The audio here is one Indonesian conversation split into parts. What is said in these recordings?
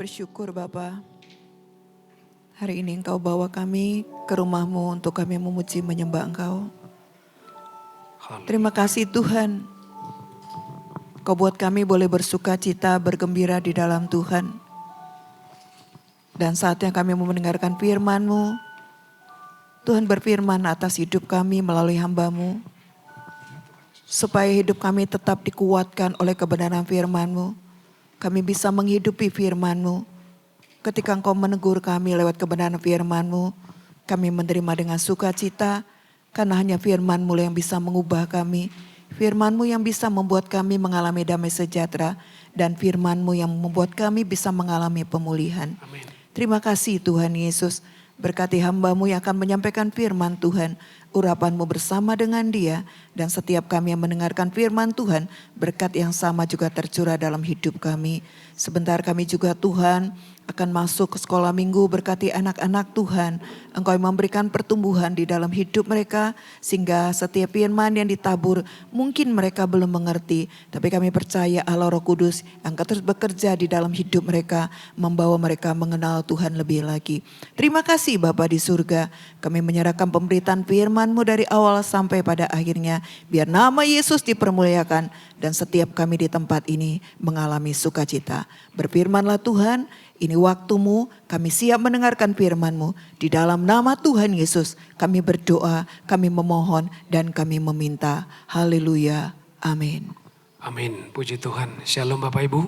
bersyukur Bapa. Hari ini Engkau bawa kami ke rumah-Mu untuk kami memuji menyembah Engkau. Terima kasih Tuhan. Kau buat kami boleh bersuka cita, bergembira di dalam Tuhan. Dan saatnya kami mau mendengarkan firman-Mu. Tuhan berfirman atas hidup kami melalui hamba-Mu. Supaya hidup kami tetap dikuatkan oleh kebenaran firman-Mu. Kami bisa menghidupi firman-Mu. Ketika Engkau menegur kami lewat kebenaran firman-Mu, kami menerima dengan sukacita, karena hanya firman-Mu yang bisa mengubah kami. Firman-Mu yang bisa membuat kami mengalami damai sejahtera, dan firman-Mu yang membuat kami bisa mengalami pemulihan. Amin. Terima kasih Tuhan Yesus, berkati hamba-Mu yang akan menyampaikan firman Tuhan, urapan-Mu bersama dengan dia, dan setiap kami yang mendengarkan firman Tuhan, berkat yang sama juga tercurah dalam hidup kami. Sebentar kami juga Tuhan akan masuk ke sekolah minggu, berkati anak-anak Tuhan. Engkau yang memberikan pertumbuhan di dalam hidup mereka, sehingga setiap firman yang ditabur mungkin mereka belum mengerti. Tapi kami percaya Allah Roh Kudus yang terus bekerja di dalam hidup mereka, membawa mereka mengenal Tuhan lebih lagi. Terima kasih Bapa di surga, kami menyerahkan pemberitaan firman-Mu dari awal sampai pada akhirnya. Biar nama Yesus dipermuliakan dan setiap kami di tempat ini mengalami sukacita. Berfirmanlah Tuhan, ini waktu-Mu, kami siap mendengarkan firman-Mu. Di dalam nama Tuhan Yesus kami berdoa, kami memohon dan kami meminta. Haleluya. Amin. Amin. Puji Tuhan. Shalom Bapak Ibu.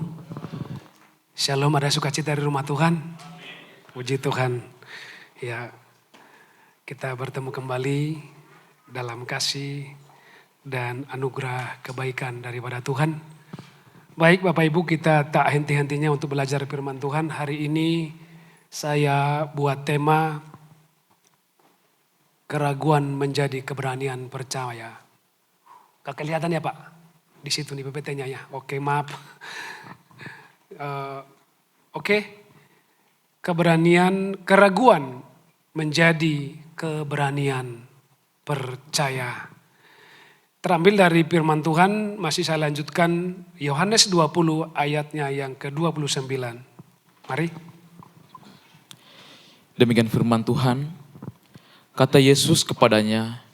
Shalom, ada sukacita di rumah Tuhan. Puji Tuhan. Ya, kita bertemu kembali dalam kasih dan anugerah kebaikan daripada Tuhan. Baik Bapak Ibu, kita tak henti-hentinya untuk belajar firman Tuhan. Hari ini saya buat tema keraguan menjadi keberanian percaya. Gak kelihatan ya Pak? Di situ nih PPT-nya ya. Oke, maaf. Oke. Keraguan menjadi keberanian percaya. Terambil dari firman Tuhan, masih saya lanjutkan Yohanes 20 ayatnya yang ke-29. Mari. Demikian firman Tuhan, kata Yesus kepadanya,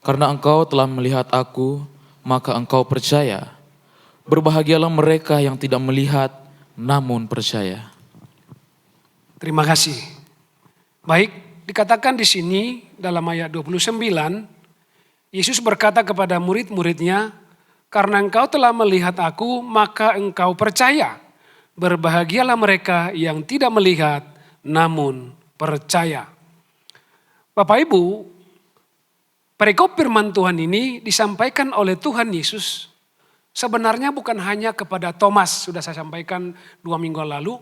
karena engkau telah melihat aku, maka engkau percaya. Berbahagialah mereka yang tidak melihat, namun percaya. Terima kasih. Baik, dikatakan di sini dalam ayat 29, Yesus berkata kepada murid-muridnya, karena engkau telah melihat aku, maka engkau percaya. Berbahagialah mereka yang tidak melihat, namun percaya. Bapak Ibu, perikop firman Tuhan ini disampaikan oleh Tuhan Yesus. Sebenarnya bukan hanya kepada Thomas, sudah saya sampaikan 2 minggu lalu.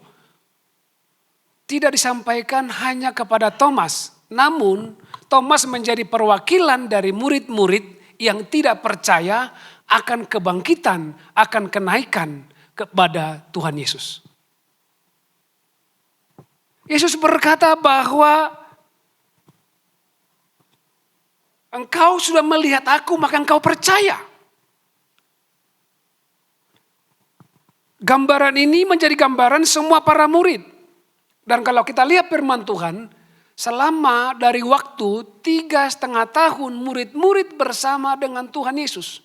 Tidak disampaikan hanya kepada Thomas, namun Thomas menjadi perwakilan dari murid-murid yang tidak percaya akan kebangkitan, akan kenaikan kepada Tuhan Yesus. Yesus berkata bahwa engkau sudah melihat aku, maka engkau percaya. Gambaran ini menjadi gambaran semua para murid. Dan kalau kita lihat firman Tuhan, selama dari waktu 3,5 tahun murid-murid bersama dengan Tuhan Yesus.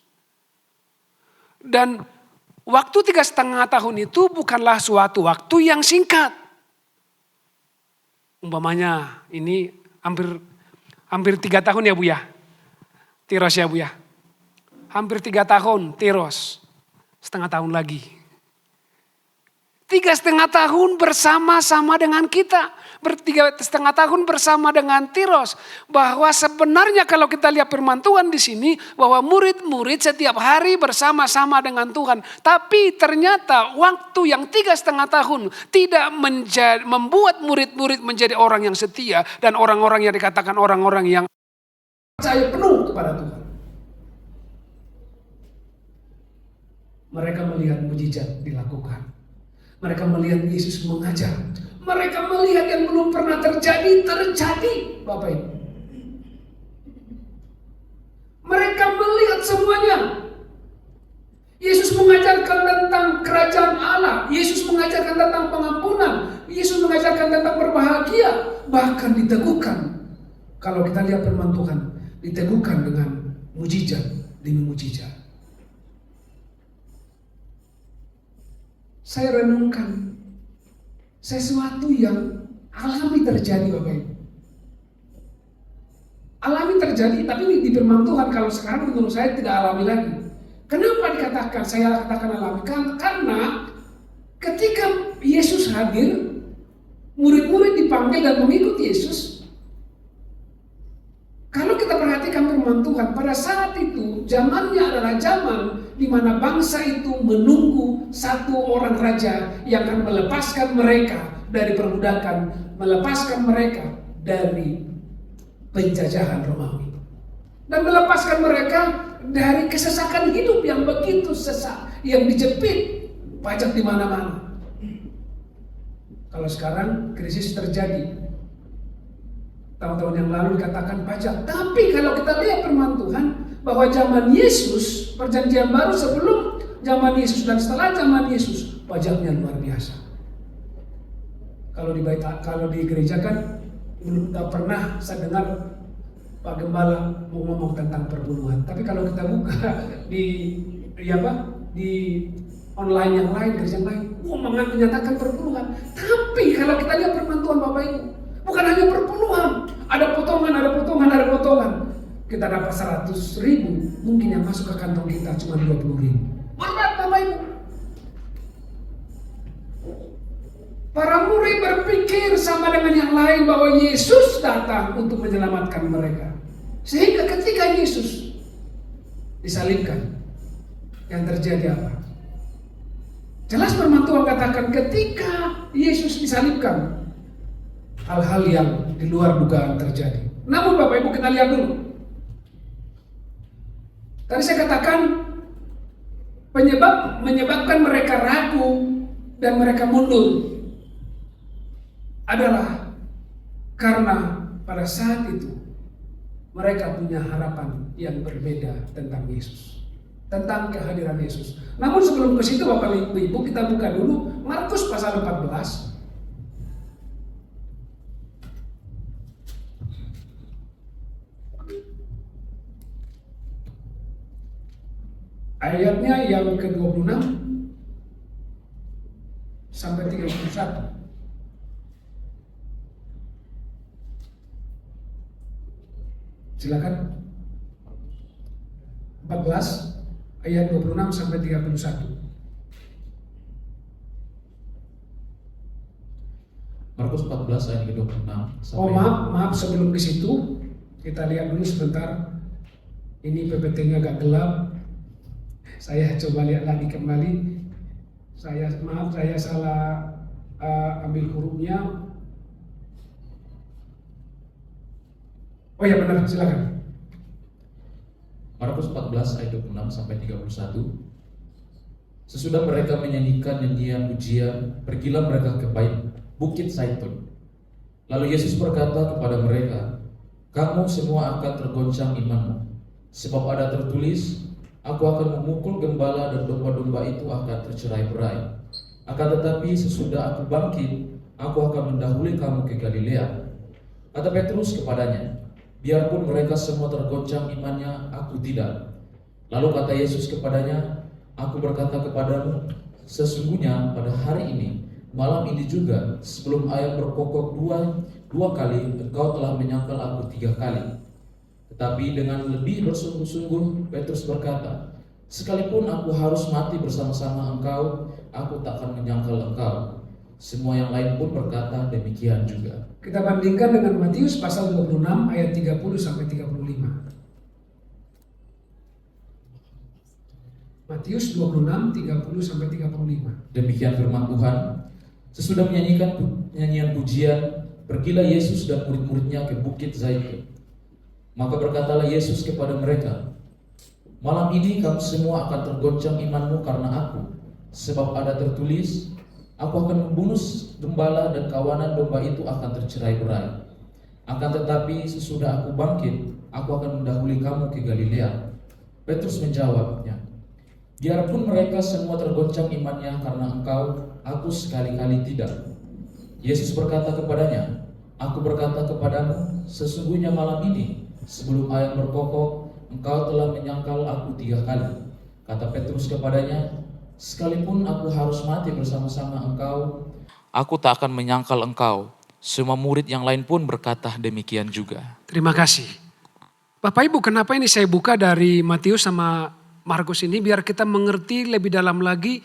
Dan waktu 3,5 tahun itu bukanlah suatu waktu yang singkat. Umpamanya ini hampir 3 tahun ya Bu ya. Tiros ya Bu ya. Hampir 3 tahun Tiros. Setengah tahun lagi. 3,5 tahun bersama-sama dengan kita. 3,5 tahun bersama dengan Tiros. Bahwa sebenarnya kalau kita lihat firman Tuhan di sini. Bahwa murid-murid setiap hari bersama-sama dengan Tuhan. Tapi ternyata waktu yang 3,5 tahun. Tidak membuat murid-murid menjadi orang yang setia. Dan orang-orang yang dikatakan orang-orang yang percaya penuh kepada Tuhan. Mereka melihat mujizat dilakukan. Mereka melihat Yesus mengajar. Mereka melihat yang belum pernah terjadi, Bapak Ibu. Mereka melihat semuanya. Yesus mengajarkan tentang kerajaan Allah. Yesus mengajarkan tentang pengampunan. Yesus mengajarkan tentang berbahagia. Bahkan diteguhkan. Kalau kita lihat firman Tuhan, diteguhkan dengan mujizat demi mujizat. Saya renungkan sesuatu yang alami terjadi, Bapak Ibu. Alami terjadi, tapi di firman Tuhan kalau sekarang menurut saya tidak alami lagi. Kenapa dikatakan, saya katakan alami? Karena ketika Yesus hadir, murid-murid dipanggil dan mengikut Yesus. Kalau kita perhatikan firman Tuhan, pada saat itu zamannya adalah zaman di mana bangsa itu menunggu satu orang raja yang akan melepaskan mereka dari perbudakan, melepaskan mereka dari penjajahan Romawi, dan melepaskan mereka dari kesesakan hidup yang begitu sesak, yang dijepit pajak di mana-mana. Kalau sekarang krisis terjadi, tahun-tahun yang lalu dikatakan pajak, tapi kalau kita lihat firman Tuhan bahwa zaman Yesus, perjanjian baru sebelum zaman Yesus dan setelah zaman Yesus, pajaknya luar biasa. Kalau di gereja kan belum pernah saya dengar Pak Gembala mau ngomong tentang perburuan. Tapi kalau kita buka di online yang lain, gereja yang lain, menyatakan perburuan. Tapi kalau kita lihat firman Tuhan Bapak Ibu, bukan hanya perpuluhan, ada potongan. Kita dapat 100.000, mungkin yang masuk ke kantong kita cuma 20.000. Berat Bapak Ibu. Para murid berpikir sama dengan yang lain bahwa Yesus datang untuk menyelamatkan mereka. Sehingga ketika Yesus disalibkan, yang terjadi apa? Jelas firman Tuhan katakan ketika Yesus disalibkan, hal-hal yang di luar dugaan terjadi. Namun Bapak Ibu, kita lihat dulu. Tadi saya katakan menyebabkan mereka ragu dan mereka mundur adalah karena pada saat itu mereka punya harapan yang berbeda tentang Yesus, tentang kehadiran Yesus. Namun sebelum ke situ Bapak Ibu, kita buka dulu Markus pasal 14. Ayatnya yang ke-26 sampai 31. Silakan. 14 ayat 26 sampai 31. Markus 14 ayat ke-26 sampai Maaf sebelum ke situ kita lihat dulu sebentar. Ini PPT-nya agak gelap. Saya coba lihat lagi kembali. Saya salah ambil hurufnya. Oh ya benar, silakan. Markus 14 ayat 26 sampai 31. Sesudah mereka menyanyikan nyanyian pujian, pergilah mereka ke Bukit Zaitun. Lalu Yesus berkata kepada mereka, "Kamu semua akan tergoncang imanmu, sebab ada tertulis, Aku akan memukul gembala dan domba-domba itu akan tercerai-berai. Akan tetapi sesudah aku bangkit, aku akan mendahului kamu ke Galilea." Kata Petrus kepadanya, "Biarpun mereka semua tergoncang imannya, aku tidak." Lalu kata Yesus kepadanya, "Aku berkata kepadamu, sesungguhnya pada hari ini, malam ini juga, sebelum ayam berkokok dua kali, engkau telah menyangkal aku 3 kali." Tetapi dengan lebih bersungguh-sungguh, Petrus berkata, "Sekalipun aku harus mati bersama-sama engkau, aku tak akan menyangkal engkau." Semua yang lain pun berkata demikian juga. Kita bandingkan dengan Matius pasal 26 ayat 30 sampai 35. Matius 26 30 sampai 35. Demikian firman Tuhan. Sesudah menyanyikan nyanyian pujian, pergilah Yesus dan murid-muridnya ke Bukit Zaitun. Maka berkatalah Yesus kepada mereka, "Malam ini kamu semua akan tergoncang imanmu karena aku. Sebab ada tertulis, aku akan membunuh gembala dan kawanan domba itu akan tercerai-berai. Akan tetapi sesudah aku bangkit, aku akan mendahului kamu ke Galilea." Petrus menjawabnya, Biarpun mereka semua tergoncang imannya karena engkau, aku sekali-kali tidak. Yesus berkata kepadanya, aku berkata kepadamu, sesungguhnya malam ini, sebelum ayam berkokok, engkau telah menyangkal aku 3 kali. Kata Petrus kepadanya, sekalipun aku harus mati bersama-sama engkau, aku tak akan menyangkal engkau. Semua murid yang lain pun berkata demikian juga. Terima kasih. Bapak Ibu, kenapa ini saya buka dari Matius sama Markus ini biar kita mengerti lebih dalam lagi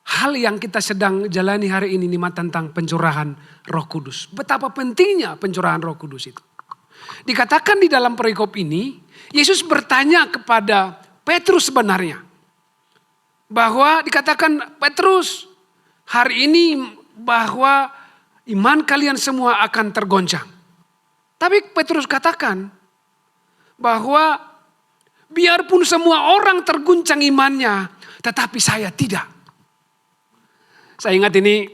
hal yang kita sedang jalani hari ini tentang pencurahan Roh Kudus. Betapa pentingnya pencurahan Roh Kudus itu. Dikatakan di dalam perikop ini, Yesus bertanya kepada Petrus sebenarnya. Bahwa dikatakan Petrus, hari ini bahwa iman kalian semua akan tergoncang. Tapi Petrus katakan bahwa biarpun semua orang terguncang imannya, tetapi saya tidak. Saya ingat ini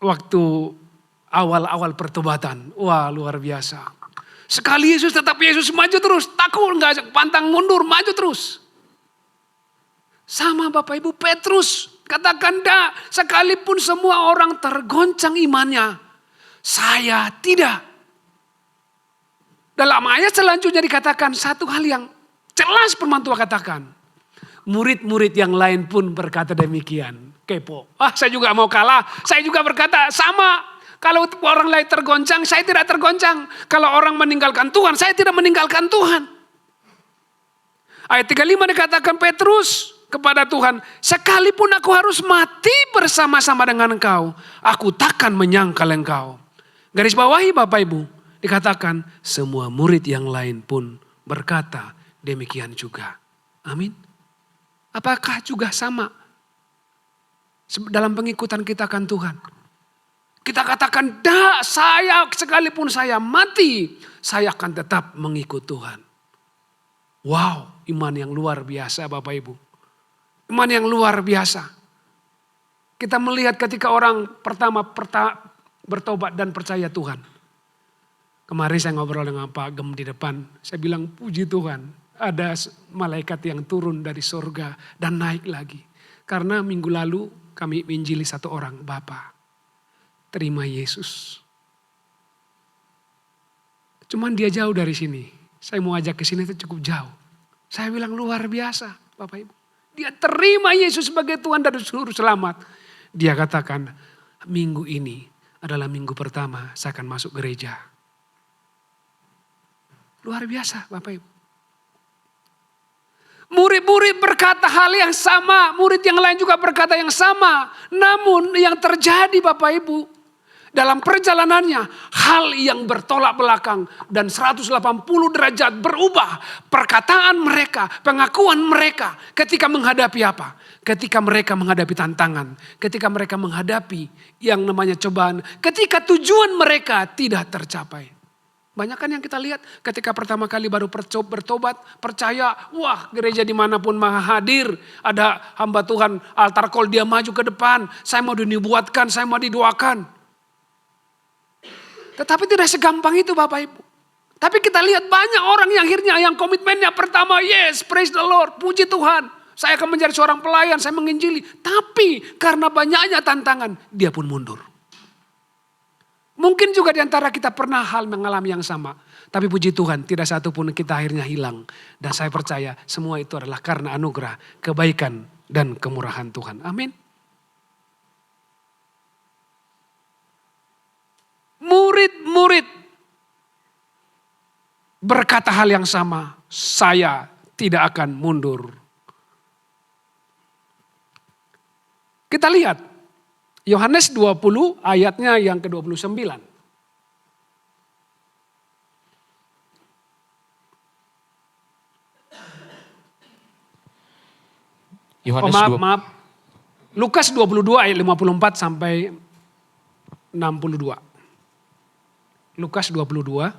waktu awal-awal pertobatan. Wah, luar biasa. Sekali Yesus tetap Yesus maju terus. Takut enggak pantang mundur, maju terus. Sama Bapak Ibu Petrus. Katakan dah, sekalipun semua orang tergoncang imannya, saya tidak. Dalam ayat selanjutnya dikatakan satu hal yang jelas firman Tuhan katakan. Murid-murid yang lain pun berkata demikian. Kepo. Saya juga mau kalah. Saya juga berkata sama. Kalau orang lain tergoncang, saya tidak tergoncang. Kalau orang meninggalkan Tuhan, saya tidak meninggalkan Tuhan. Ayat 35 dikatakan Petrus kepada Tuhan. Sekalipun aku harus mati bersama-sama dengan engkau, aku takkan menyangkal engkau. Garis bawahi Bapak Ibu. Dikatakan semua murid yang lain pun berkata demikian juga. Amin. Apakah juga sama dalam pengikutan kita akan Tuhan? Kita katakan, dah saya sekalipun saya mati, saya akan tetap mengikut Tuhan. Wow, iman yang luar biasa Bapak Ibu. Iman yang luar biasa. Kita melihat ketika orang pertama bertobat dan percaya Tuhan. Kemarin saya ngobrol dengan Pak Gem di depan. Saya bilang, puji Tuhan. Ada malaikat yang turun dari surga dan naik lagi. Karena minggu lalu kami menginjili satu orang. Bapak, terima Yesus. Cuman dia jauh dari sini. Saya mau ajak ke sini itu cukup jauh. Saya bilang luar biasa Bapak Ibu. Dia terima Yesus sebagai Tuhan dan Juru Selamat. Dia katakan, minggu ini adalah minggu pertama saya akan masuk gereja. Luar biasa Bapak Ibu. Murid-murid berkata hal yang sama. Murid yang lain juga berkata yang sama. Namun yang terjadi Bapak Ibu. Dalam perjalanannya hal yang bertolak belakang. Dan 180 derajat berubah. Perkataan mereka, pengakuan mereka. Ketika menghadapi apa? Ketika mereka menghadapi tantangan. Ketika mereka menghadapi yang namanya cobaan. Ketika tujuan mereka tidak tercapai. Banyak kan yang kita lihat ketika pertama kali baru bertobat, percaya, wah gereja dimanapun maha hadir. Ada hamba Tuhan, altar call dia maju ke depan. Saya mau dinubuatkan, saya mau didoakan. Tetapi tidak segampang itu Bapak Ibu. Tapi kita lihat banyak orang yang akhirnya yang komitmennya pertama, yes praise the Lord, puji Tuhan. Saya akan menjadi seorang pelayan, saya menginjili. Tapi karena banyaknya tantangan, dia pun mundur. Mungkin juga di antara kita pernah mengalami yang sama. Tapi puji Tuhan tidak satu pun kita akhirnya hilang. Dan saya percaya semua itu adalah karena anugerah, kebaikan dan kemurahan Tuhan. Amin. Murid-murid berkata hal yang sama. Saya tidak akan mundur. Kita lihat. Yohanes 20 ayatnya yang ke-29. Maaf. Lukas 22 ayat 54 sampai 62. Lukas 22.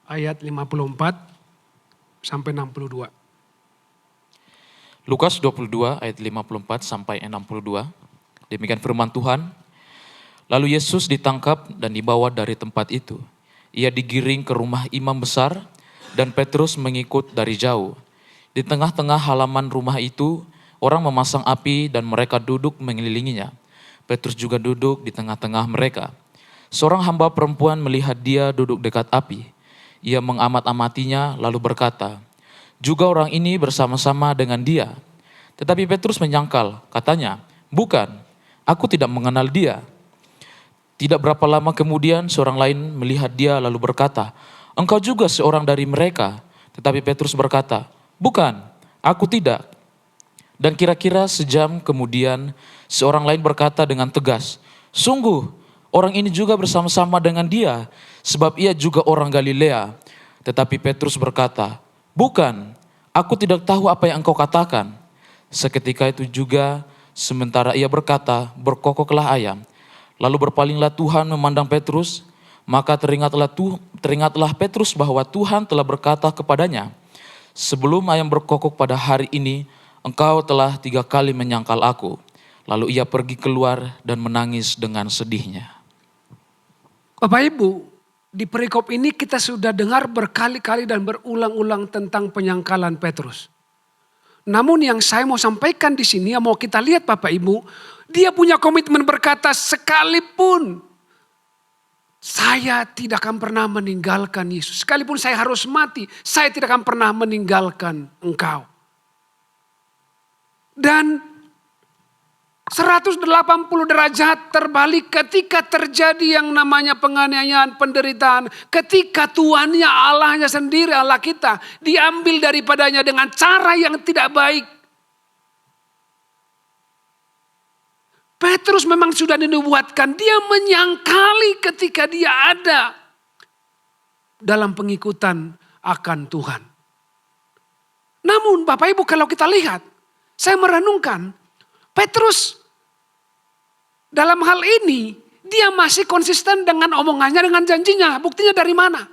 Ayat 54 sampai 62. Lukas 22 ayat 54 sampai 62. Demikian firman Tuhan. Lalu Yesus ditangkap dan dibawa dari tempat itu. Ia digiring ke rumah imam besar dan Petrus mengikut dari jauh. Di tengah-tengah halaman rumah itu, orang memasang api dan mereka duduk mengelilinginya. Petrus juga duduk di tengah-tengah mereka. Seorang hamba perempuan melihat dia duduk dekat api. Ia mengamat-amatinya lalu berkata, "Juga orang ini bersama-sama dengan dia." Tetapi Petrus menyangkal, katanya, "Bukan, aku tidak mengenal dia." Tidak berapa lama kemudian seorang lain melihat dia lalu berkata, "Engkau juga seorang dari mereka." Tetapi Petrus berkata, "Bukan, aku tidak." Dan kira-kira sejam kemudian seorang lain berkata dengan tegas, "Sungguh, orang ini juga bersama-sama dengan dia, sebab ia juga orang Galilea." Tetapi Petrus berkata, "Bukan, aku tidak tahu apa yang engkau katakan." Seketika itu juga, sementara ia berkata, berkokoklah ayam. Lalu berpalinglah Tuhan memandang Petrus, maka teringatlah Petrus bahwa Tuhan telah berkata kepadanya, "Sebelum ayam berkokok pada hari ini, engkau telah 3 kali menyangkal aku." Lalu ia pergi keluar dan menangis dengan sedihnya. Bapak Ibu, di perikop ini kita sudah dengar berkali-kali dan berulang-ulang tentang penyangkalan Petrus. Namun yang saya mau sampaikan di sini, yang mau kita lihat Bapak Ibu, dia punya komitmen berkata, "Sekalipun saya tidak akan pernah meninggalkan Yesus. Sekalipun saya harus mati, saya tidak akan pernah meninggalkan engkau." Dan 180 derajat terbalik ketika terjadi yang namanya penganiayaan, penderitaan. Ketika tuannya, Allahnya sendiri, Allah kita, diambil daripadanya dengan cara yang tidak baik. Petrus memang sudah dinubuatkan, dia menyangkali ketika dia ada dalam pengikutan akan Tuhan. Namun Bapak Ibu kalau kita lihat, saya merenungkan, Petrus dalam hal ini dia masih konsisten dengan omongannya, dengan janjinya. Buktinya dari mana?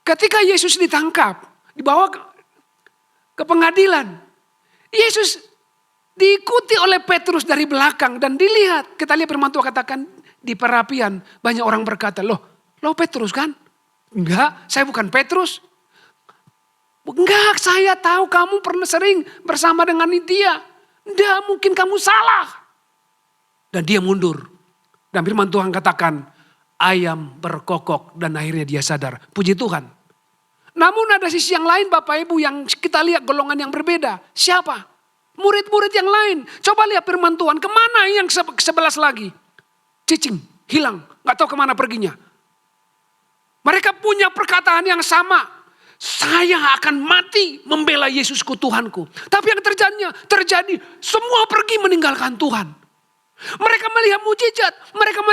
Ketika Yesus ditangkap, dibawa ke pengadilan, Yesus diikuti oleh Petrus dari belakang dan dilihat. Kita lihat firman Tuhan katakan di perapian banyak orang berkata, "Loh Petrus kan?" "Enggak, saya bukan Petrus." "Enggak, saya tahu kamu pernah sering bersama dengan dia. Enggak, mungkin kamu salah." Dan dia mundur. Dan firman Tuhan katakan, ayam berkokok dan akhirnya dia sadar. Puji Tuhan. Namun ada sisi yang lain Bapak Ibu yang kita lihat golongan yang berbeda. Siapa? Murid-murid yang lain. Coba lihat firman Tuhan. Kemana yang 11 lagi? Cicing, hilang. Gak tahu kemana perginya. Mereka punya perkataan yang sama. "Saya akan mati membela Yesusku Tuhanku." Tapi yang terjadi semua pergi meninggalkan Tuhan. Mereka melihat mujizat, mereka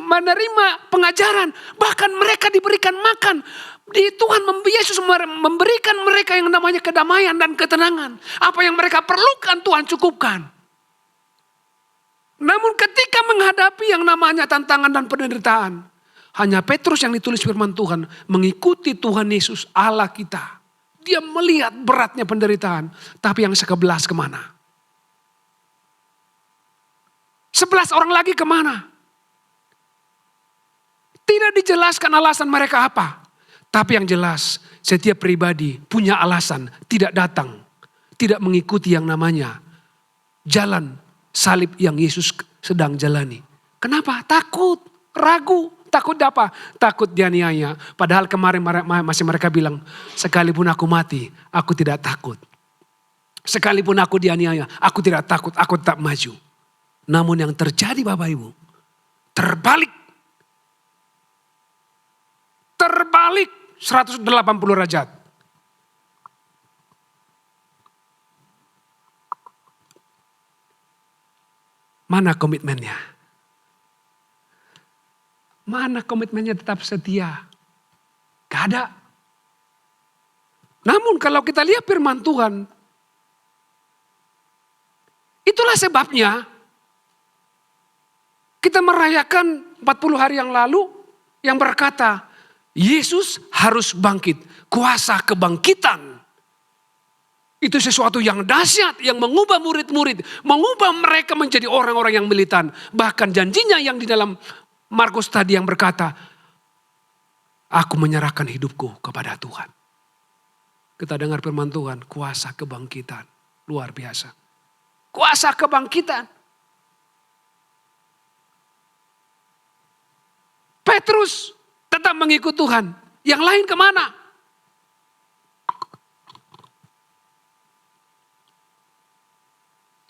menerima pengajaran, bahkan mereka diberikan makan. Tuhan Yesus memberikan mereka yang namanya kedamaian dan ketenangan. Apa yang mereka perlukan Tuhan cukupkan. Namun ketika menghadapi yang namanya tantangan dan penderitaan, hanya Petrus yang ditulis firman Tuhan mengikuti Tuhan Yesus Allah kita. Dia melihat beratnya penderitaan, tapi yang 11 kemana? 11 orang lagi kemana? Tidak dijelaskan alasan mereka apa. Tapi yang jelas, setiap pribadi punya alasan tidak datang. Tidak mengikuti yang namanya jalan salib yang Yesus sedang jalani. Kenapa? Takut, ragu. Takut apa? Takut dianiaya. Padahal kemarin masih mereka bilang, "Sekalipun aku mati, aku tidak takut. Sekalipun aku dianiaya, aku tidak takut, aku tetap maju." Namun yang terjadi Bapak Ibu, terbalik 180 derajat. Mana komitmennya? Mana komitmennya tetap setia? Gak ada. Namun kalau kita lihat firman Tuhan, itulah sebabnya kita merayakan 40 hari yang lalu yang berkata, Yesus harus bangkit. Kuasa kebangkitan Itu sesuatu yang dahsyat yang mengubah murid-murid, mengubah mereka menjadi orang-orang yang militan. Bahkan janjinya yang di dalam Markus tadi yang berkata, aku menyerahkan hidupku kepada Tuhan. Kita dengar firman Tuhan, kuasa kebangkitan. Luar biasa. Kuasa kebangkitan. Petrus tetap mengikut Tuhan. Yang lain kemana?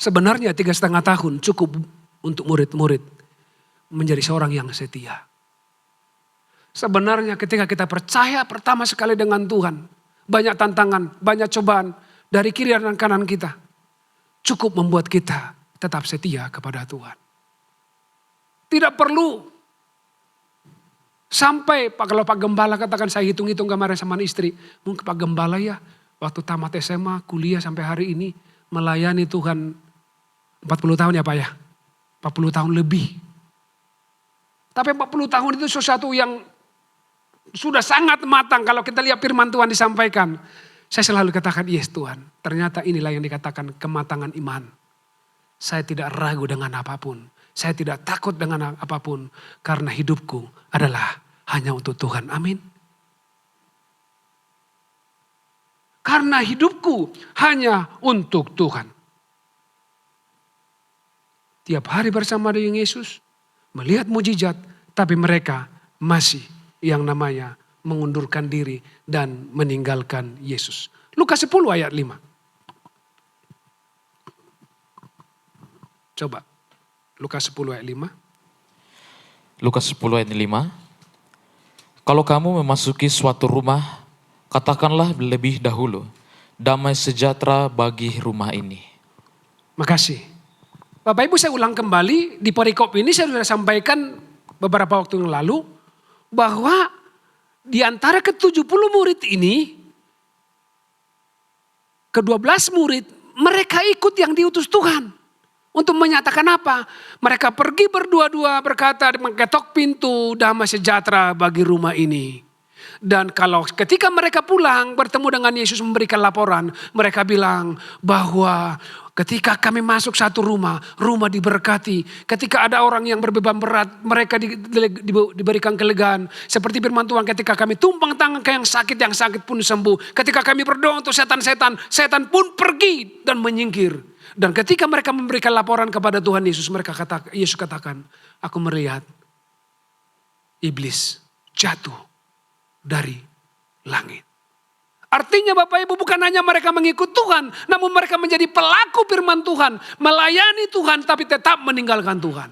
Sebenarnya 3,5 tahun cukup untuk murid-murid menjadi seorang yang setia. Sebenarnya ketika kita percaya pertama sekali dengan Tuhan, banyak tantangan, banyak cobaan dari kiri dan kanan kita, cukup membuat kita tetap setia kepada Tuhan. Tidak perlu sampai kalau Pak Gembala katakan saya hitung-hitung kemarin sama istri, mungkin Pak Gembala ya waktu tamat SMA, kuliah sampai hari ini melayani Tuhan 40 tahun ya Pak ya, 40 tahun lebih. Tapi 40 tahun itu sesuatu yang sudah sangat matang kalau kita lihat firman Tuhan disampaikan. Saya selalu katakan, yes Tuhan, ternyata inilah yang dikatakan kematangan iman. Saya tidak ragu dengan apapun. Saya tidak takut dengan apapun. Karena hidupku adalah hanya untuk Tuhan. Amin. Karena hidupku hanya untuk Tuhan. Tiap hari bersama dengan Yesus, melihat mujizat, tapi mereka masih yang namanya mengundurkan diri dan meninggalkan Yesus. Lukas 10 ayat 5. Coba, Lukas 10 ayat 5. Lukas 10 ayat 5. Kalau kamu memasuki suatu rumah, katakanlah lebih dahulu, damai sejahtera bagi rumah ini. Makasih. Bapak Ibu saya ulang kembali, di perikop ini saya sudah sampaikan beberapa waktu yang lalu, bahwa di antara ke-70 murid ini, ke-12 murid, mereka ikut yang diutus Tuhan. Untuk menyatakan apa? Mereka pergi berdua-dua berkata, mengetok pintu, damai sejahtera bagi rumah ini. Dan kalau ketika mereka pulang bertemu dengan Yesus memberikan laporan, mereka bilang bahwa ketika kami masuk satu rumah, rumah diberkati. Ketika ada orang yang berbeban berat, mereka diberikan kelegaan. Seperti firman Tuhan, ketika kami tumpang tangan ke yang sakit pun sembuh. Ketika kami berdoa untuk setan-setan, setan pun pergi dan menyingkir. Dan ketika mereka memberikan laporan kepada Tuhan Yesus, Yesus katakan, aku melihat iblis jatuh dari langit. Artinya Bapak Ibu bukan hanya mereka mengikut Tuhan, namun mereka menjadi pelaku firman Tuhan, melayani Tuhan tapi tetap meninggalkan Tuhan.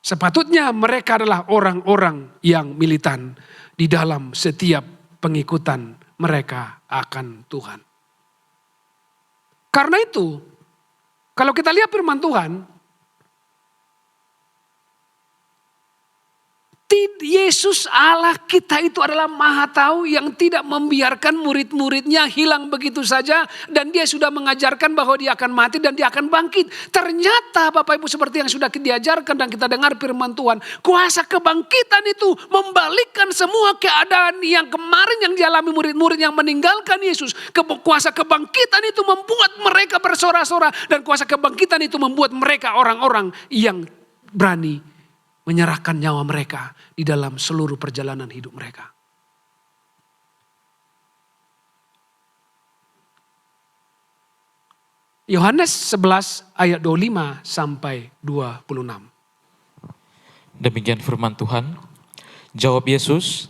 Sepatutnya mereka adalah orang-orang yang militan di dalam setiap pengikutan mereka akan Tuhan. Karena itu, kalau kita lihat firman Tuhan, Yesus Allah kita itu adalah Maha Tahu yang tidak membiarkan murid-muridnya hilang begitu saja. Dan dia sudah mengajarkan bahwa dia akan mati dan dia akan bangkit. Ternyata Bapak Ibu seperti yang sudah diajarkan dan kita dengar firman Tuhan. Kuasa kebangkitan itu membalikkan semua keadaan yang kemarin yang dialami murid-murid yang meninggalkan Yesus. Kuasa kebangkitan itu membuat mereka bersorak-sorak. Dan kuasa kebangkitan itu membuat mereka orang-orang yang berani menyerahkan nyawa mereka di dalam seluruh perjalanan hidup mereka. Yohanes 11 ayat 25 sampai 26. Demikian firman Tuhan. Jawab Yesus,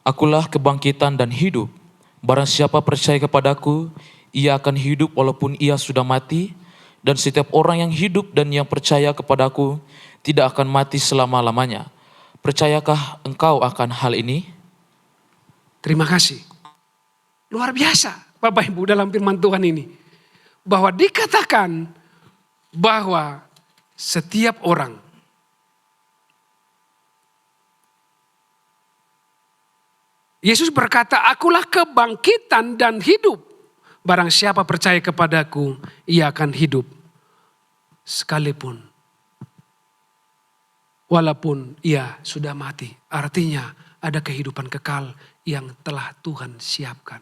akulah kebangkitan dan hidup. Barang siapa percaya kepadaku, ia akan hidup walaupun ia sudah mati. Dan setiap orang yang hidup dan yang percaya kepadaku tidak akan mati selama-lamanya. Percayakah engkau akan hal ini? Terima kasih. Luar biasa Bapak Ibu dalam firman Tuhan ini. Bahwa dikatakan bahwa setiap orang Yesus berkata, akulah kebangkitan dan hidup. Barang siapa percaya kepadaku, ia akan hidup. Sekalipun walaupun ia sudah mati. Artinya ada kehidupan kekal yang telah Tuhan siapkan.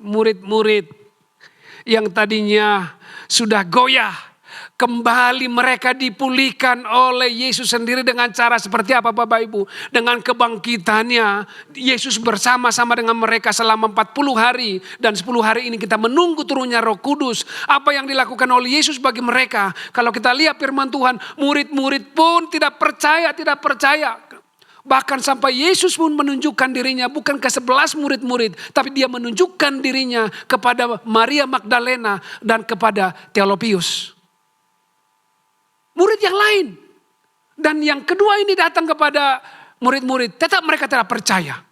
Murid-murid yang tadinya sudah goyah, kembali mereka dipulihkan oleh Yesus sendiri dengan cara seperti apa Bapak Ibu? Dengan kebangkitannya, Yesus bersama-sama dengan mereka selama 40 hari. Dan 10 hari ini kita menunggu turunnya Roh Kudus. Apa yang dilakukan oleh Yesus bagi mereka? Kalau kita lihat firman Tuhan, murid-murid pun tidak percaya. Bahkan sampai Yesus pun menunjukkan dirinya bukan ke 11 murid-murid. Tapi dia menunjukkan dirinya kepada Maria Magdalena dan kepada Theolopius. Murid yang lain. Dan yang kedua ini datang kepada murid-murid. Tetap mereka tidak percaya.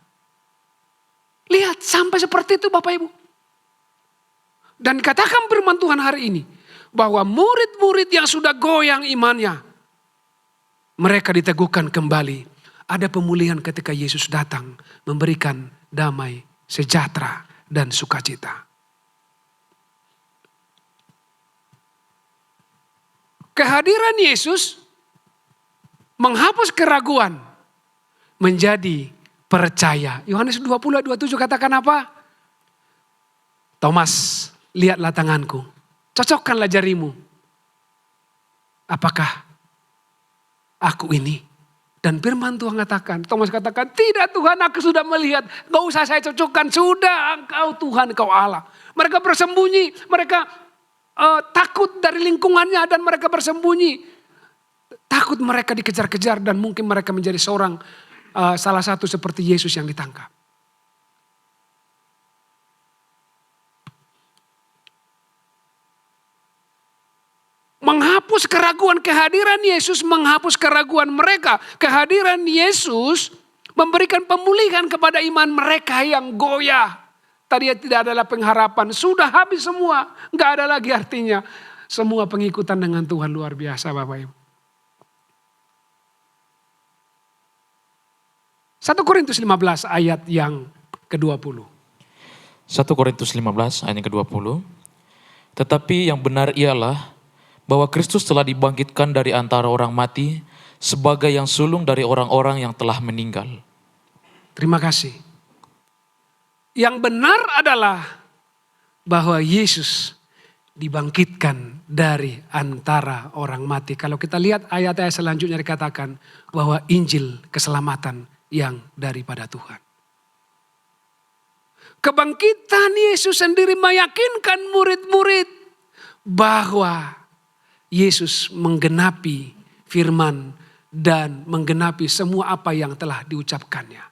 Lihat sampai seperti itu Bapak Ibu. Dan katakan firman Tuhan hari ini. Bahwa murid-murid yang sudah goyang imannya. Mereka diteguhkan kembali. Ada pemulihan ketika Yesus datang. Memberikan damai, sejahtera dan sukacita. Kehadiran Yesus menghapus keraguan menjadi percaya. Yohanes 20:27 katakan apa? Thomas, lihatlah tanganku. Cocokkanlah jarimu. Apakah aku ini? Dan firman Tuhan katakan, Thomas katakan, tidak Tuhan, aku sudah melihat. Gak usah saya cocokkan, sudah engkau Tuhan, engkau Allah. Mereka bersembunyi, mereka takut dari lingkungannya dan mereka bersembunyi. Takut mereka dikejar-kejar dan mungkin mereka menjadi salah satu seperti Yesus yang ditangkap. Menghapus keraguan, kehadiran Yesus menghapus keraguan mereka. Kehadiran Yesus memberikan pemulihan kepada iman mereka yang goyah. Tadi tidak ada pengharapan, sudah habis semua. Gak ada lagi artinya. Semua pengikutan dengan Tuhan luar biasa Bapak Ibu. 1 Korintus 15 ayat yang ke-20. 1 Korintus 15 ayat yang ke-20. Tetapi yang benar ialah bahwa Kristus telah dibangkitkan dari antara orang mati sebagai yang sulung dari orang-orang yang telah meninggal. Terima kasih. Yang benar adalah bahwa Yesus dibangkitkan dari antara orang mati. Kalau kita lihat ayat-ayat selanjutnya dikatakan bahwa Injil keselamatan yang daripada Tuhan. Kebangkitan Yesus sendiri meyakinkan murid-murid bahwa Yesus menggenapi firman dan menggenapi semua apa yang telah diucapkannya.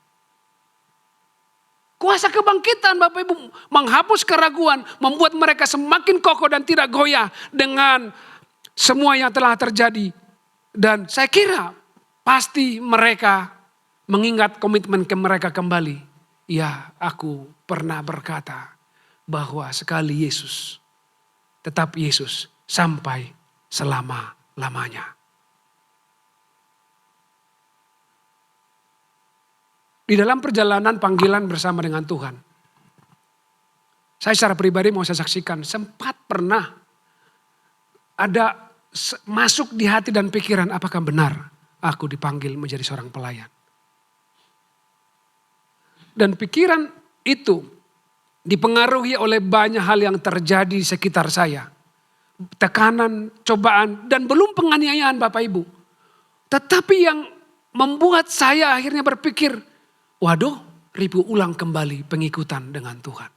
Kuasa kebangkitan Bapak Ibu menghapus keraguan, membuat mereka semakin kokoh dan tidak goyah dengan semua yang telah terjadi. Dan saya kira pasti mereka mengingat komitmen mereka kembali. Ya, aku pernah berkata bahwa sekali Yesus, tetap Yesus sampai selama-lamanya. Di dalam perjalanan panggilan bersama dengan Tuhan, saya secara pribadi mau saya saksikan, sempat pernah ada masuk di hati dan pikiran, apakah benar aku dipanggil menjadi seorang pelayan. Dan pikiran itu dipengaruhi oleh banyak hal yang terjadi di sekitar saya. Tekanan, cobaan, dan belum penganiayaan Bapak Ibu. Tetapi yang membuat saya akhirnya berpikir, waduh, ribu ulang kembali pengikutan dengan Tuhan.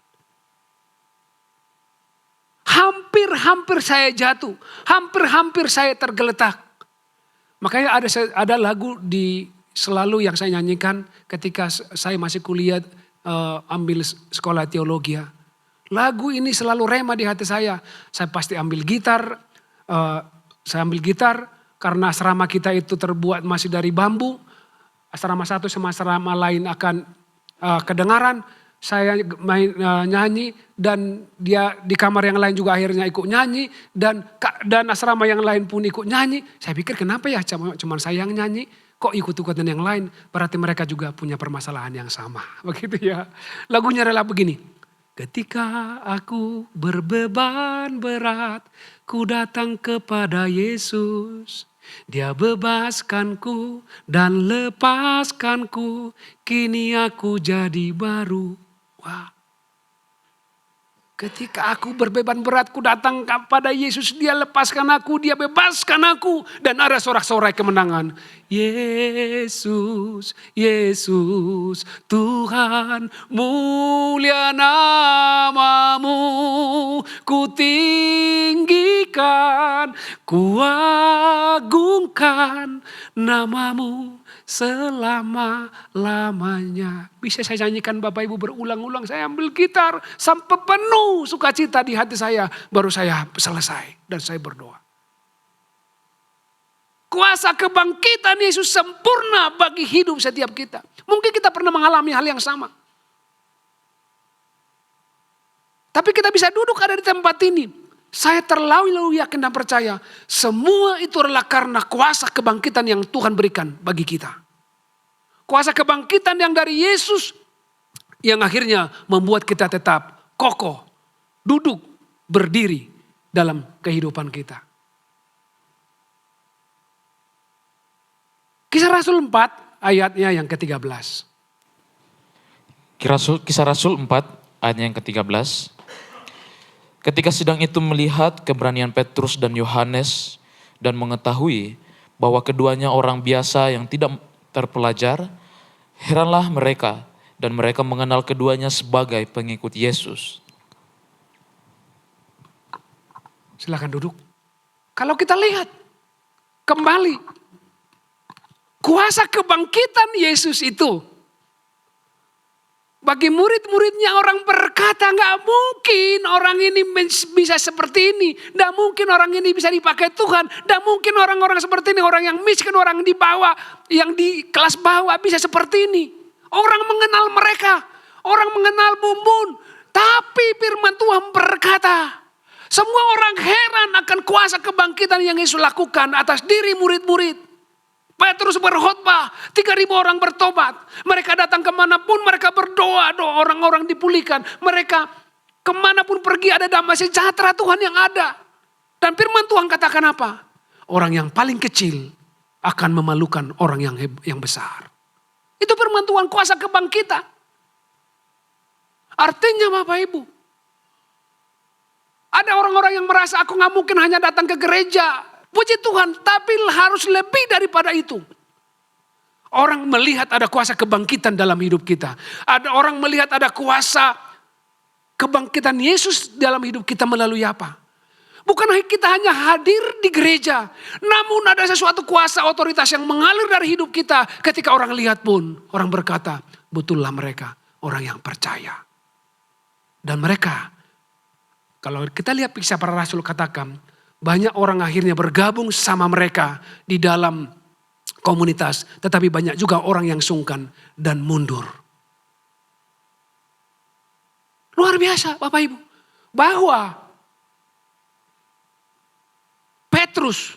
Hampir-hampir saya jatuh, hampir-hampir saya tergeletak. Makanya ada lagu selalu yang saya nyanyikan ketika saya masih kuliah ambil sekolah teologi. Lagu ini selalu rema di hati saya. Saya pasti ambil gitar. Saya ambil gitar karena asrama kita itu terbuat masih dari bambu. Asrama satu sama asrama lain akan kedengaran. Saya main nyanyi dan dia di kamar yang lain juga akhirnya ikut nyanyi. Dan asrama yang lain pun ikut nyanyi. Saya pikir kenapa ya cuma saya yang nyanyi. Kok ikut-ikutan yang lain? Berarti mereka juga punya permasalahan yang sama. Begitu ya. Lagunya adalah begini. Ketika aku berbeban berat, ku datang kepada Yesus. Dia bebaskanku dan lepaskanku, kini aku jadi baru. Wah. Ketika aku berbeban berat, ku datang kepada Yesus, dia lepaskan aku, dia bebaskan aku. Dan ada sorak-sorai kemenangan. Yesus, Yesus, Tuhan mulia namamu. Ku tinggikan, ku agungkan namamu selama-lamanya. Bisa saya nyanyikan Bapak Ibu berulang-ulang. Saya ambil gitar sampai penuh sukacita di hati saya. Baru saya selesai dan saya berdoa. Kuasa kebangkitan Yesus sempurna bagi hidup setiap kita. Mungkin kita pernah mengalami hal yang sama. Tapi kita bisa duduk ada di tempat ini. Saya terlalu yakin dan percaya. Semua itu adalah karena kuasa kebangkitan yang Tuhan berikan bagi kita. Kuasa kebangkitan yang dari Yesus. Yang akhirnya membuat kita tetap kokoh. Duduk, berdiri dalam kehidupan kita. Kisah Rasul 4 ayatnya yang ke-13. Kisah Rasul 4 ayatnya yang ke-13. Ketika sidang itu melihat keberanian Petrus dan Yohanes dan mengetahui bahwa keduanya orang biasa yang tidak terpelajar, heranlah mereka dan mereka mengenal keduanya sebagai pengikut Yesus. Silakan duduk. Kalau kita lihat kembali kuasa kebangkitan Yesus itu. Bagi murid-muridnya orang berkata gak mungkin orang ini bisa seperti ini. Gak mungkin orang ini bisa dipakai Tuhan. Gak mungkin orang-orang seperti ini. Orang yang miskin, orang di bawah, yang di kelas bawah bisa seperti ini. Orang mengenal mereka. Orang mengenal Bumbun. Tapi firman Tuhan berkata. Semua orang heran akan kuasa kebangkitan yang Yesus lakukan atas diri murid-murid. Petrus berkhotbah, 3.000 orang bertobat. Mereka datang kemanapun mereka berdoa, orang-orang dipulihkan. Mereka kemanapun pergi ada damai sejahtera Tuhan yang ada. Dan firman Tuhan katakan apa? Orang yang paling kecil akan memalukan orang yang besar. Itu firman Tuhan, kuasa kebangkitan. Artinya Bapak Ibu, ada orang-orang yang merasa aku gak mungkin hanya datang ke gereja. Puji Tuhan, tapi harus lebih daripada itu. Orang melihat ada kuasa kebangkitan dalam hidup kita. Ada orang melihat ada kuasa kebangkitan Yesus dalam hidup kita melalui apa? Bukan kita hanya hadir di gereja. Namun ada sesuatu kuasa otoritas yang mengalir dari hidup kita. Ketika orang lihat pun, orang berkata, betullah mereka orang yang percaya. Dan mereka, kalau kita lihat kisah para rasul katakan, banyak orang akhirnya bergabung sama mereka di dalam komunitas. Tetapi banyak juga orang yang sungkan dan mundur. Luar biasa Bapak Ibu. Bahwa Petrus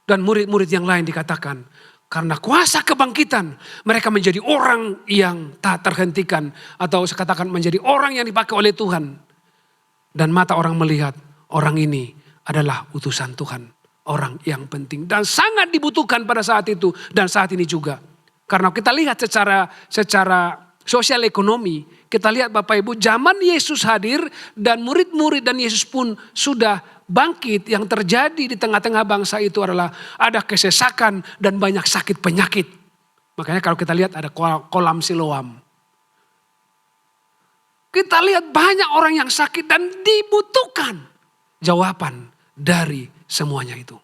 dan murid-murid yang lain dikatakan. Karena kuasa kebangkitan mereka menjadi orang yang tak terhentikan. Atau saya katakan menjadi orang yang dipakai oleh Tuhan. Dan mata orang melihat orang ini adalah utusan Tuhan. Orang yang penting. Dan sangat dibutuhkan pada saat itu. Dan saat ini juga. Karena kita lihat secara sosial ekonomi. Kita lihat Bapak Ibu. Zaman Yesus hadir. Dan murid-murid dan Yesus pun sudah bangkit. Yang terjadi di tengah-tengah bangsa itu adalah. Ada kesesakan dan banyak sakit penyakit. Makanya kalau kita lihat ada kolam Siloam. Kita lihat banyak orang yang sakit. Dan dibutuhkan jawaban dari semuanya itu.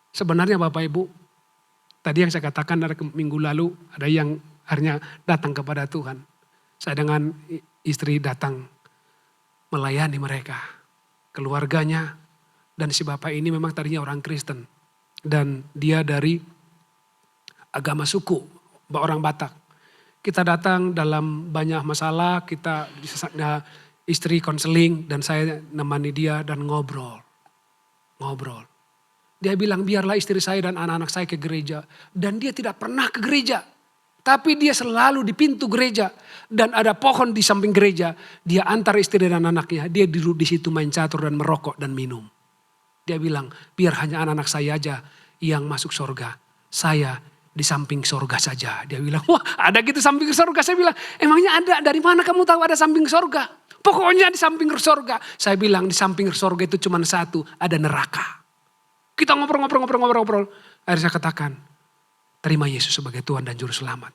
Sebenarnya Bapak Ibu, tadi yang saya katakan dari minggu lalu, ada yang akhirnya datang kepada Tuhan. Saya dengan istri datang melayani mereka, keluarganya, dan si bapak ini memang tadinya orang Kristen. Dan dia dari agama suku, orang Batak. Kita datang dalam banyak masalah, kita istri konseling dan saya nemani dia dan ngobrol. Dia bilang biarlah istri saya dan anak-anak saya ke gereja. Dan dia tidak pernah ke gereja. Tapi dia selalu di pintu gereja. Dan ada pohon di samping gereja. Dia antar istri dan anaknya. Dia duduk di situ main catur dan merokok dan minum. Dia bilang, biar hanya anak-anak saya aja yang masuk surga. Saya di samping surga saja. Dia bilang, wah ada gitu samping surga. Saya bilang, emangnya ada? Dari mana kamu tahu ada samping surga? Pokoknya di samping surga. Saya bilang di samping surga itu cuma satu, ada neraka. Kita ngobrol. Akhirnya saya katakan, terima Yesus sebagai Tuhan dan Juru Selamat.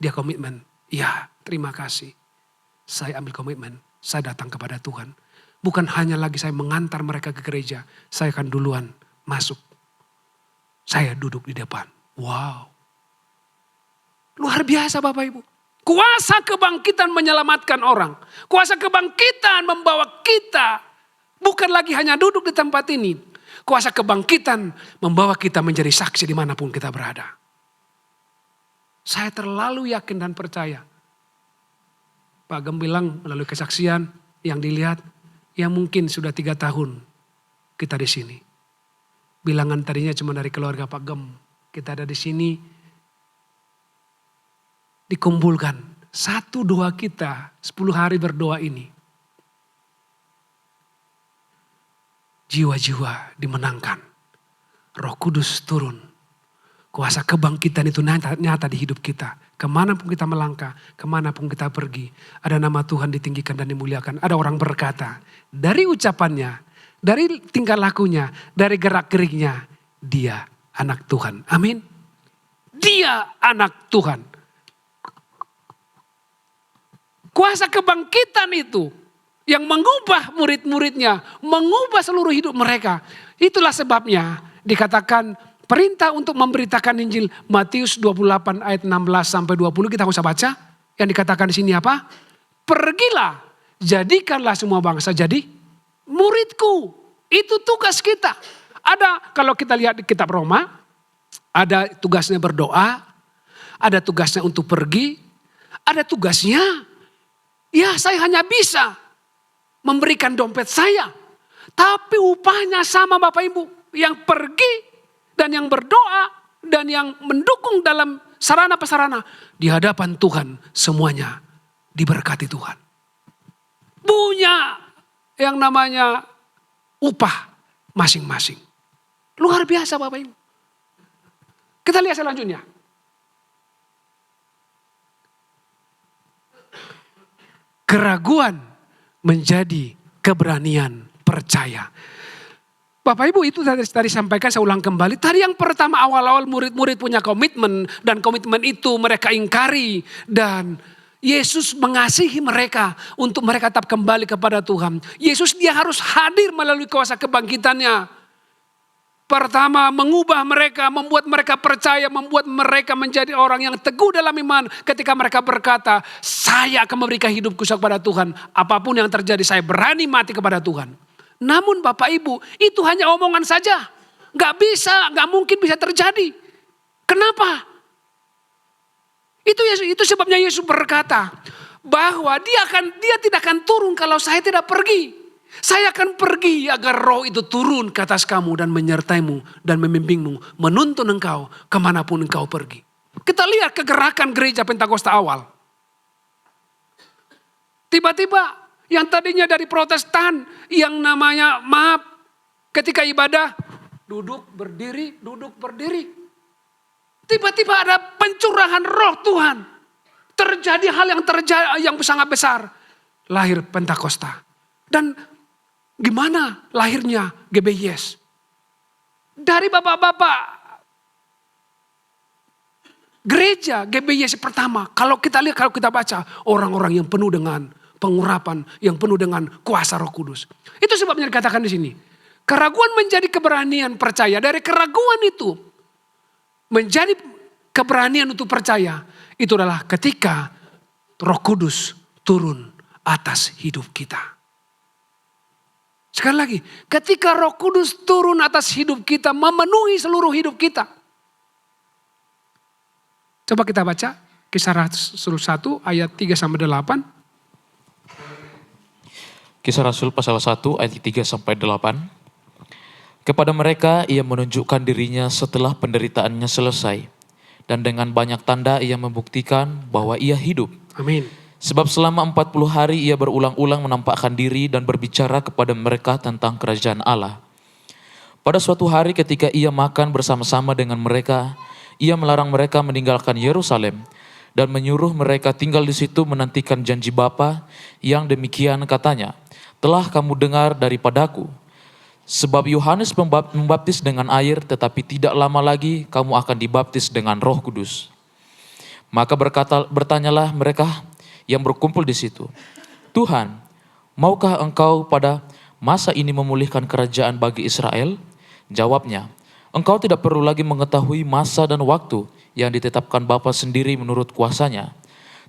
Dia komitmen, ya terima kasih. Saya ambil komitmen, saya datang kepada Tuhan. Bukan hanya lagi saya mengantar mereka ke gereja, saya akan duluan masuk. Saya duduk di depan. Wow. Luar biasa Bapak Ibu. Kuasa kebangkitan menyelamatkan orang. Kuasa kebangkitan membawa kita. Bukan lagi hanya duduk di tempat ini. Kuasa kebangkitan membawa kita menjadi saksi dimanapun kita berada. Saya terlalu yakin dan percaya. Pak Gem bilang melalui kesaksian yang dilihat. Yang mungkin sudah 3 tahun kita di sini. Bilangan tadinya cuma dari keluarga Pak Gem. Kita ada di sini. Dikumpulkan. 1-2 kita 10 hari berdoa ini. Jiwa-jiwa dimenangkan. Roh Kudus turun. Kuasa kebangkitan itu nyata di hidup kita. Kemanapun kita melangkah, kemanapun kita pergi. Ada nama Tuhan ditinggikan dan dimuliakan. Ada orang berkata, dari ucapannya, dari tingkah lakunya, dari gerak-geriknya, dia anak Tuhan. Amin. Dia anak Tuhan. Kuasa kebangkitan itu yang mengubah murid-muridnya, mengubah seluruh hidup mereka. Itulah sebabnya dikatakan perintah untuk memberitakan Injil Matius 28 ayat 16 sampai 20 kita usah baca. Yang dikatakan di sini apa? Pergilah, jadikanlah semua bangsa jadi muridku. Itu tugas kita. Ada kalau kita lihat di kitab Roma, ada tugasnya berdoa, ada tugasnya untuk pergi, ada tugasnya, ya saya hanya bisa memberikan dompet saya. Tapi upahnya sama Bapak Ibu, yang pergi dan yang berdoa dan yang mendukung dalam sarana-prasarana di hadapan Tuhan semuanya diberkati Tuhan. Punya yang namanya upah masing-masing. Luar biasa Bapak Ibu. Kita lihat selanjutnya. Keraguan menjadi keberanian percaya. Bapak Ibu itu tadi sampaikan, saya ulang kembali. Tadi yang pertama awal-awal murid-murid punya komitmen. Dan komitmen itu mereka ingkari. Dan Yesus mengasihi mereka untuk mereka tetap kembali kepada Tuhan. Yesus dia harus hadir melalui kuasa kebangkitannya. Pertama mengubah mereka, membuat mereka percaya, membuat mereka menjadi orang yang teguh dalam iman. Ketika mereka berkata, saya akan memberikan hidupku kepada Tuhan. Apapun yang terjadi saya berani mati kepada Tuhan. Namun Bapak Ibu, itu hanya omongan saja. Gak mungkin bisa terjadi. Kenapa? Itu sebabnya Yesus berkata, bahwa dia tidak akan turun kalau saya tidak pergi. Saya akan pergi agar roh itu turun ke atas kamu dan menyertaimu dan membimbingmu. Menuntun engkau kemanapun engkau pergi. Kita lihat kegerakan gereja Pentakosta awal. Tiba-tiba yang tadinya dari Protestan yang namanya ketika ibadah duduk berdiri. Tiba-tiba ada pencurahan roh Tuhan. Terjadi hal yang sangat besar. Lahir Pentakosta. Dan gimana lahirnya GBYS? Dari bapak-bapak gereja GBYS pertama. Kalau kita baca orang-orang yang penuh dengan pengurapan, yang penuh dengan kuasa Roh Kudus. Itu sebabnya dikatakan di sini. Keraguan menjadi keberanian percaya. Dari keraguan itu menjadi keberanian untuk percaya. Itu adalah ketika Roh Kudus turun atas hidup kita. Sekali lagi, ketika Roh Kudus turun atas hidup kita, memenuhi seluruh hidup kita. Coba kita baca Kisah Rasul 1 ayat 3-8. Kisah Rasul pasal 1 ayat 3-8. Kepada mereka ia menunjukkan dirinya setelah penderitaannya selesai. Dan dengan banyak tanda ia membuktikan bahwa ia hidup. Amin. Sebab selama 40 hari ia berulang-ulang menampakkan diri dan berbicara kepada mereka tentang kerajaan Allah. Pada suatu hari ketika ia makan bersama-sama dengan mereka, ia melarang mereka meninggalkan Yerusalem dan menyuruh mereka tinggal di situ menantikan janji Bapa yang demikian katanya, telah kamu dengar daripadaku. Sebab Yohanes membaptis dengan air, tetapi tidak lama lagi kamu akan dibaptis dengan Roh Kudus. Maka bertanyalah mereka yang berkumpul di situ, Tuhan, maukah engkau pada masa ini memulihkan kerajaan bagi Israel? Jawabnya, engkau tidak perlu lagi mengetahui masa dan waktu yang ditetapkan Bapa sendiri menurut kuasanya.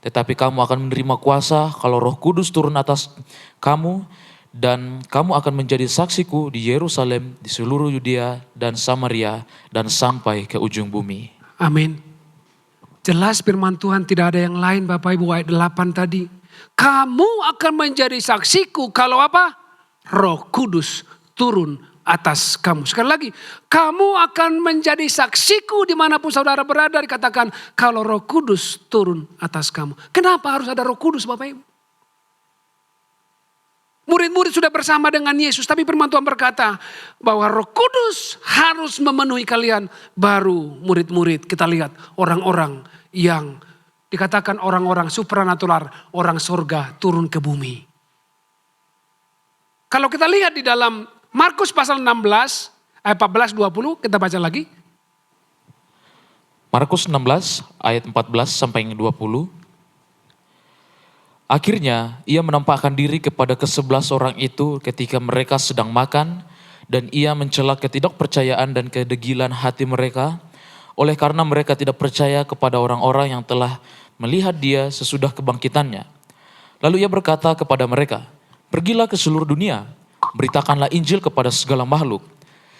Tetapi kamu akan menerima kuasa kalau Roh Kudus turun atas kamu, dan kamu akan menjadi saksiku di Yerusalem, di seluruh Yudea dan Samaria, dan sampai ke ujung bumi. Amin. Jelas firman Tuhan, tidak ada yang lain Bapak Ibu, ayat 8 tadi. Kamu akan menjadi saksiku kalau apa? Roh Kudus turun atas kamu. Sekali lagi, kamu akan menjadi saksiku dimanapun saudara berada. Dikatakan kalau Roh Kudus turun atas kamu. Kenapa harus ada Roh Kudus Bapak Ibu? Murid-murid sudah bersama dengan Yesus, tapi firman Tuhan berkata bahwa Roh Kudus harus memenuhi kalian. Baru murid-murid, kita lihat orang-orang yang dikatakan orang-orang supranatural, orang surga turun ke bumi. Kalau kita lihat di dalam Markus pasal 16 ayat 14-20, kita baca lagi. Markus 16 ayat 14 sampai 20. Akhirnya ia menampakkan diri kepada ke-11 orang itu ketika mereka sedang makan, dan ia mencela ketidakpercayaan dan kedegilan hati mereka, oleh karena mereka tidak percaya kepada orang-orang yang telah melihat dia sesudah kebangkitannya. Lalu ia berkata kepada mereka, pergilah ke seluruh dunia, beritakanlah Injil kepada segala makhluk.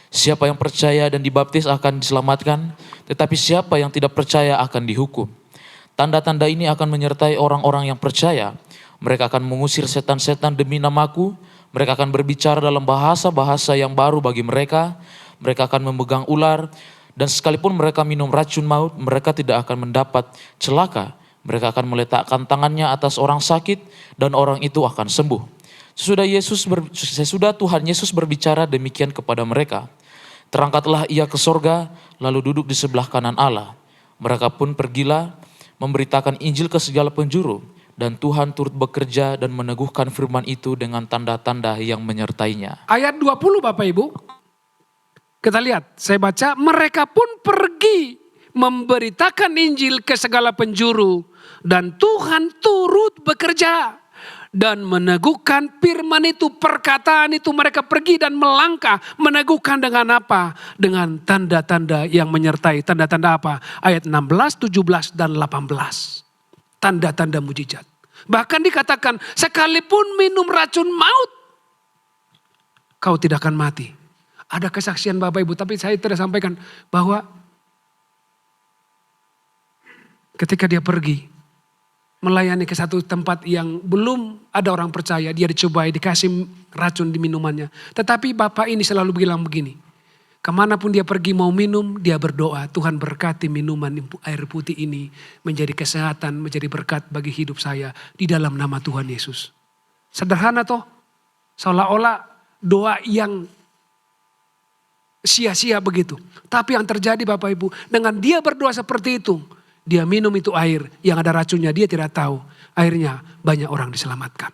Siapa yang percaya dan dibaptis akan diselamatkan, tetapi siapa yang tidak percaya akan dihukum. Tanda-tanda ini akan menyertai orang-orang yang percaya. Mereka akan mengusir setan-setan demi namaku. Mereka akan berbicara dalam bahasa-bahasa yang baru bagi mereka. Mereka akan memegang ular. Dan sekalipun mereka minum racun maut, mereka tidak akan mendapat celaka. Mereka akan meletakkan tangannya atas orang sakit dan orang itu akan sembuh. Sesudah Tuhan Yesus berbicara demikian kepada mereka, terangkatlah ia ke sorga, lalu duduk di sebelah kanan Allah. Mereka pun pergilah memberitakan Injil ke segala penjuru, dan Tuhan turut bekerja dan meneguhkan firman itu dengan tanda-tanda yang menyertainya. Ayat 20 Bapak Ibu, kita lihat, saya baca, mereka pun pergi memberitakan Injil ke segala penjuru, dan Tuhan turut bekerja dan meneguhkan firman itu, perkataan itu. Mereka pergi dan melangkah, meneguhkan dengan apa? Dengan tanda-tanda yang menyertai. Tanda-tanda apa? Ayat 16, 17, dan 18. Tanda-tanda mujizat. Bahkan dikatakan, sekalipun minum racun maut, kau tidak akan mati. Ada kesaksian Bapak Ibu, tapi saya tidak sampaikan bahwa ketika dia pergi melayani ke satu tempat yang belum ada orang percaya, dia dicobai, dikasih racun di minumannya. Tetapi Bapak ini selalu bilang begini, kemanapun dia pergi mau minum, dia berdoa, Tuhan berkati minuman air putih ini menjadi kesehatan, menjadi berkat bagi hidup saya di dalam nama Tuhan Yesus. Sederhana toh, seolah-olah doa yang sia-sia begitu. Tapi yang terjadi Bapak Ibu, dengan dia berdoa seperti itu, dia minum itu air yang ada racunnya, dia tidak tahu. Akhirnya banyak orang diselamatkan.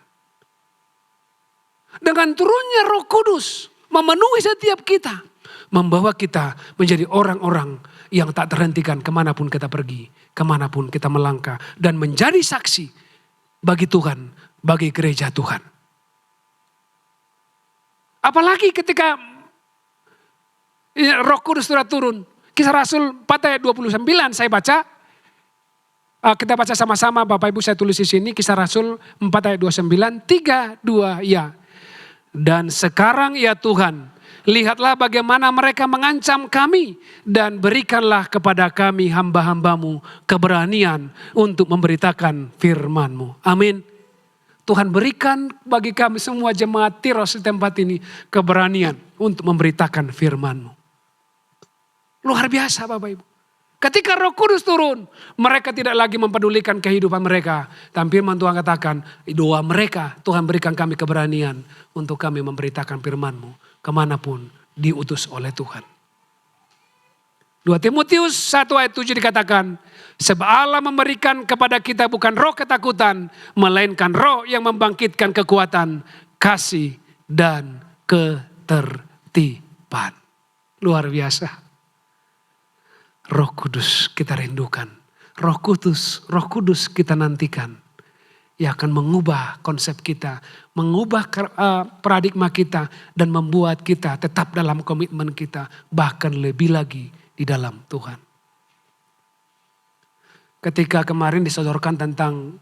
Dengan turunnya Roh Kudus memenuhi setiap kita, membawa kita menjadi orang-orang yang tak terhentikan kemanapun kita pergi, kemanapun kita melangkah, dan menjadi saksi bagi Tuhan, bagi gereja Tuhan. Apalagi ketika Roh Kudus sudah turun. Kisah Rasul 4 ayat 29 saya baca. Kita baca sama-sama Bapak Ibu, saya tulis di sini. Kisah Rasul 4 ayat 29, 3, 2, ya. Dan sekarang ya Tuhan, lihatlah bagaimana mereka mengancam kami, dan berikanlah kepada kami hamba-hambamu keberanian untuk memberitakan firman-Mu. Amin. Tuhan berikan bagi kami semua jemaat Tiros di tempat ini keberanian untuk memberitakan firman-Mu. Luar biasa Bapak Ibu. Ketika Roh Kudus turun, mereka tidak lagi mempedulikan kehidupan mereka. Dan firman Tuhan katakan, doa mereka, Tuhan berikan kami keberanian untuk kami memberitakan firman-Mu kemanapun diutus oleh Tuhan. 2 Timotius 1 ayat 7 dikatakan, sebab Allah memberikan kepada kita bukan roh ketakutan, melainkan roh yang membangkitkan kekuatan, kasih, dan ketertiban. Luar biasa. Roh Kudus kita rindukan. Roh Kudus kita nantikan. Yang akan mengubah konsep kita, mengubah paradigma kita, dan membuat kita tetap dalam komitmen kita, bahkan lebih lagi di dalam Tuhan. Ketika kemarin disodorkan tentang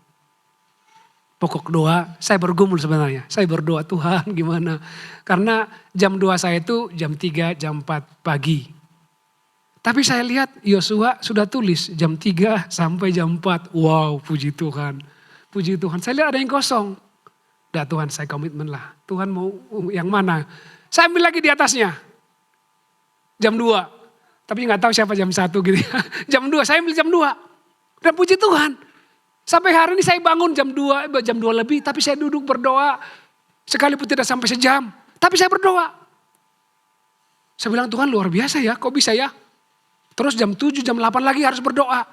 pokok doa, saya bergumul sebenarnya. Saya berdoa, Tuhan gimana? Karena jam 2 saya itu jam 3, jam 4 pagi. Tapi saya lihat Yosua sudah tulis jam 3 sampai jam 4. Wow, puji Tuhan. Puji Tuhan. Saya lihat ada yang kosong. Dah Tuhan, saya komitmen lah. Tuhan mau yang mana? Saya ambil lagi di atasnya. Jam 2. Tapi gak tahu siapa jam 1 gitu ya. Jam 2, saya ambil jam 2. Dan puji Tuhan. Sampai hari ini saya bangun jam 2 lebih. Tapi saya duduk berdoa. Sekalipun tidak sampai sejam. Tapi saya berdoa. Saya bilang Tuhan luar biasa ya. Kok bisa ya? Terus jam 7, jam 8 lagi harus berdoa.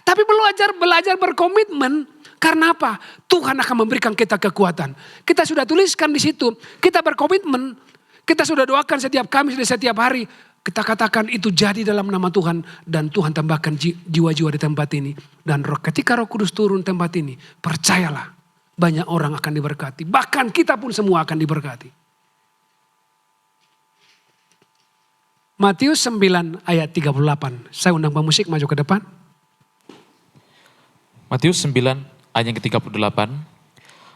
Tapi belajar berkomitmen. Karena apa? Tuhan akan memberikan kita kekuatan. Kita sudah tuliskan di situ. Kita berkomitmen. Kita sudah doakan setiap Kamis dan setiap hari. Kita katakan itu jadi dalam nama Tuhan. Dan Tuhan tambahkan jiwa-jiwa di tempat ini. Dan ketika Roh Kudus turun tempat ini. Percayalah. Banyak orang akan diberkati. Bahkan kita pun semua akan diberkati. Matius 9 ayat 38. Saya undang pemusik maju ke depan. Matius 9 ayat yang ke-38.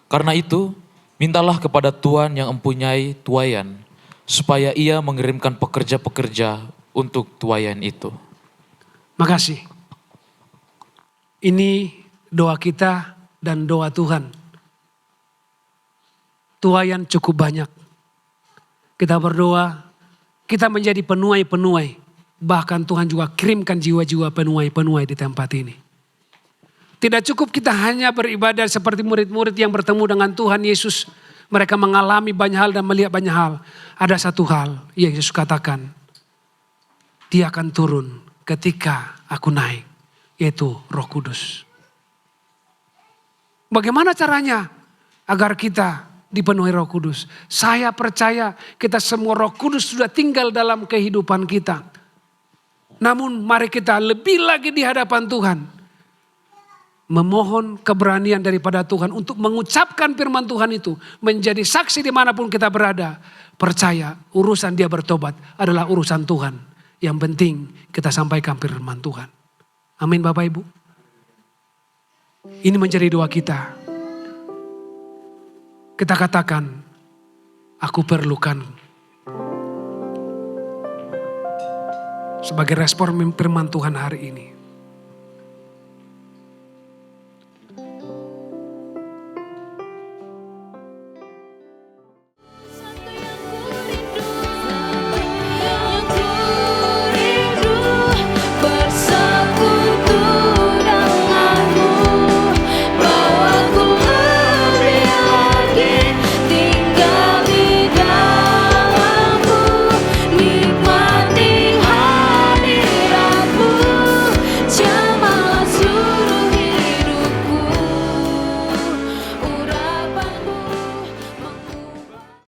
Karena itu, mintalah kepada Tuhan yang mempunyai tuaian, supaya ia mengirimkan pekerja-pekerja untuk tuaian itu. Makasih. Ini doa kita dan doa Tuhan. Tuaian cukup banyak. Kita berdoa, kita menjadi penuai-penuai. Bahkan Tuhan juga kirimkan jiwa-jiwa penuai-penuai di tempat ini. Tidak cukup kita hanya beribadah seperti murid-murid yang bertemu dengan Tuhan Yesus. Mereka mengalami banyak hal dan melihat banyak hal. Ada satu hal yang Yesus katakan. Dia akan turun ketika aku naik. Yaitu Roh Kudus. Bagaimana caranya agar kita dipenuhi Roh Kudus? Saya percaya kita semua Roh Kudus sudah tinggal dalam kehidupan kita. Namun mari kita lebih lagi di hadapan Tuhan. Memohon keberanian daripada Tuhan untuk mengucapkan firman Tuhan itu. Menjadi saksi dimanapun kita berada. Percaya urusan dia bertobat adalah urusan Tuhan. Yang penting kita sampaikan firman Tuhan. Amin Bapak Ibu. Ini menjadi doa kita. Kita katakan, aku perlukan. Sebagai respon firman Tuhan hari ini.